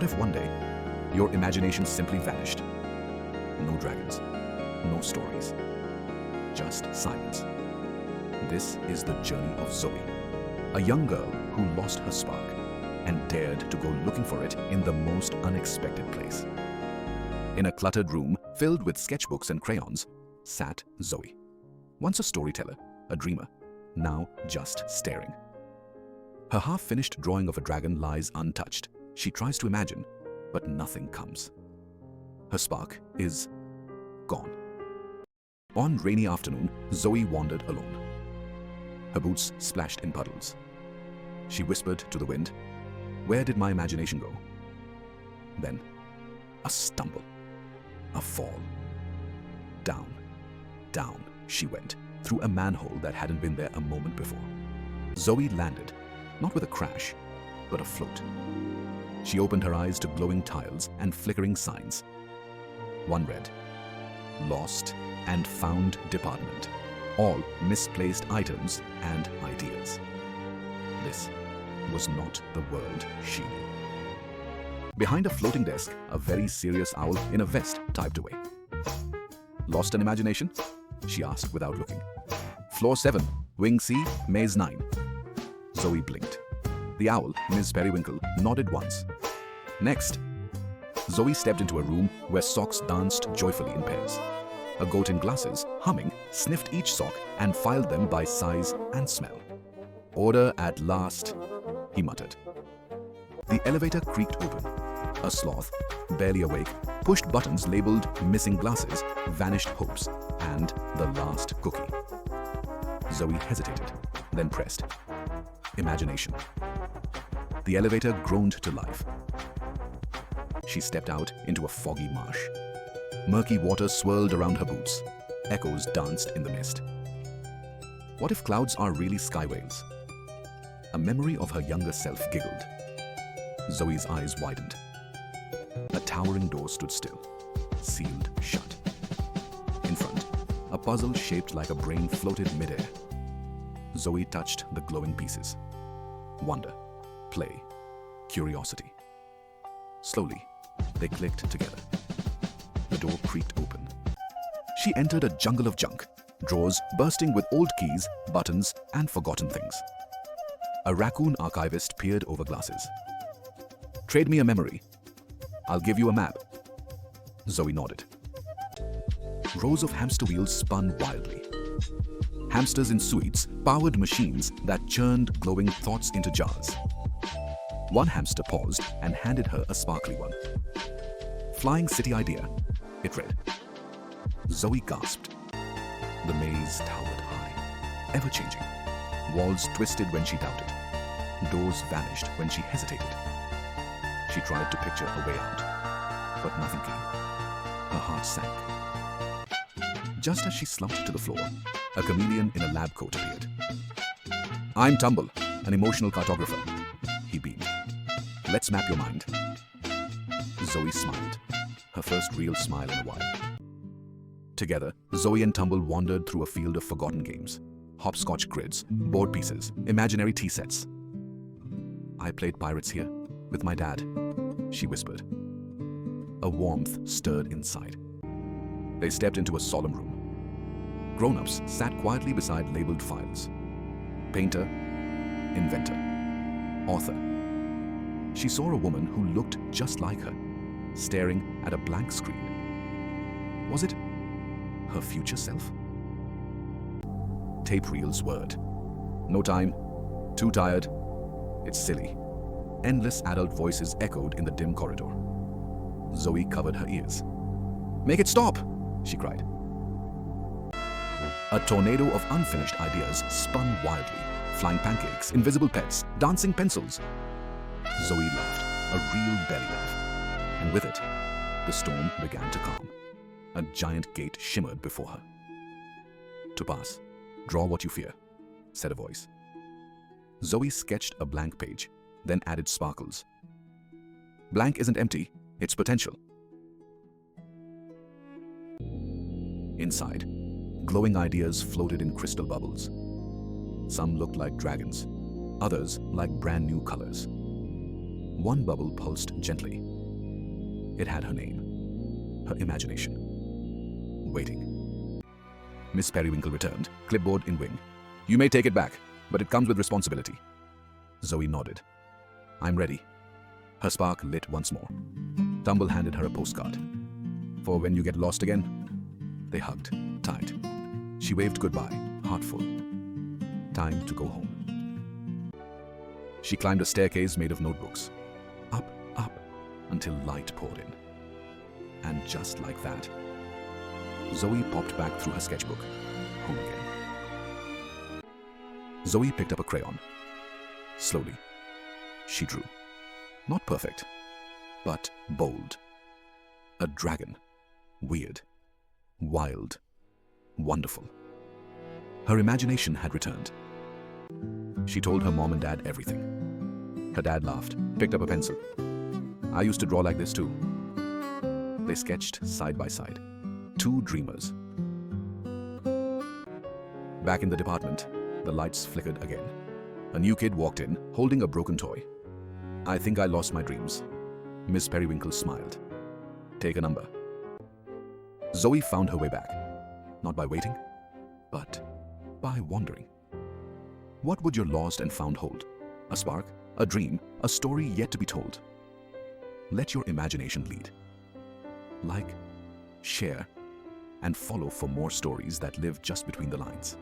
What if one day, your imagination simply vanished? No dragons, no stories, just silence. This is the journey of Zoe, a young girl who lost her spark and dared to go looking for it in the most unexpected place. In a cluttered room filled with sketchbooks and crayons sat Zoe, once a storyteller, a dreamer, now just staring. Her half-finished drawing of a dragon lies untouched. She tries to imagine, but nothing comes. Her spark is gone. On rainy afternoon, Zoe wandered alone. Her boots splashed in puddles. She whispered to the wind, "Where did my imagination go?" Then, a stumble, a fall. Down, down she went, through a manhole that hadn't been there a moment before. Zoe landed, not with a crash, but afloat. She opened her eyes to glowing tiles and flickering signs. One read, "Lost and Found Department. All misplaced items and ideas." This was not the world she knew. Behind a floating desk, a very serious owl in a vest typed away. "Lost an imagination?" she asked without looking. "Floor 7, Wing C, Maze 9. Zoe blinked. The owl, Ms. Periwinkle, nodded once. "Next." Zoe stepped into a room where socks danced joyfully in pairs. A goat in glasses, humming, sniffed each sock and filed them by size and smell. "Order at last," he muttered. The elevator creaked open. A sloth, barely awake, pushed buttons labeled "missing glasses," "vanished hopes," and "the last cookie." Zoe hesitated, then pressed imagination. The elevator groaned to life. She stepped out into a foggy marsh. Murky water swirled around her boots. Echoes danced in the mist. What if clouds are really sky whales? A memory of her younger self giggled. Zoe's eyes widened. A towering door stood still, sealed shut. In front, a puzzle shaped like a brain floated midair. Zoe touched the glowing pieces. Wonder, play, curiosity. Slowly, they clicked together. The door creaked open. She entered a jungle of junk, drawers bursting with old keys, buttons, and forgotten things. A raccoon archivist peered over glasses. "Trade me a memory. I'll give you a map." Zoe nodded. Rows of hamster wheels spun wildly. Hamsters in suites powered machines that churned glowing thoughts into jars. One hamster paused and handed her a sparkly one. "Flying city idea," it read. Zoe gasped. The maze towered high, ever-changing. Walls twisted when she doubted. Doors vanished when she hesitated. She tried to picture a way out, but nothing came. Her heart sank. Just as she slumped to the floor, a chameleon in a lab coat appeared. "I'm Tumble, an emotional cartographer," he beamed. "Let's map your mind." Zoe smiled, her first real smile in a while. Together, Zoe and Tumble wandered through a field of forgotten games. Hopscotch grids, board pieces, imaginary tea sets. "I played pirates here, with my dad," she whispered. A warmth stirred inside. They stepped into a solemn room. Grown-ups sat quietly beside labeled files. Painter, inventor, author. She saw a woman who looked just like her, staring at a blank screen. Was it her future self? Tape reels whirred. "No time. Too tired. It's silly." Endless adult voices echoed in the dim corridor. Zoe covered her ears. "Make it stop!" she cried. A tornado of unfinished ideas spun wildly. Flying pancakes, invisible pets, dancing pencils. Zoe laughed, a real belly laugh. And with it, the storm began to calm. A giant gate shimmered before her. "To pass, draw what you fear," said a voice. Zoe sketched a blank page, then added sparkles. "Blank isn't empty, it's potential." Inside, glowing ideas floated in crystal bubbles. Some looked like dragons, others like brand new colors. One bubble pulsed gently. It had her name, her imagination. Waiting. Miss Periwinkle returned, clipboard in wing. You may take it back, but it comes with responsibility. Zoe nodded. I'm ready. Her spark lit once more. Tumble handed her a postcard. For when you get lost again. They hugged, tight. She waved goodbye, heart full. Time to go home. She climbed a staircase made of notebooks. Up, up, until light poured in. And just like that, Zoe popped back through her sketchbook, home again. Zoe picked up a crayon. Slowly, she drew. Not perfect, but bold. A dragon. Weird. Wild. Wonderful. Her imagination had returned. She told her mom and dad everything. Her dad laughed, picked up a pencil. I used to draw like this too. They sketched side by side. Two dreamers. Back in the department, the lights flickered again. A new kid walked in, holding a broken toy. I think I lost my dreams. Miss Periwinkle smiled. Take a number. Zoe found her way back. Not by waiting, but by wandering. What would your lost and found hold? A spark, a dream, a story yet to be told. Let your imagination lead. Like, share, and follow for more stories that live just between the lines.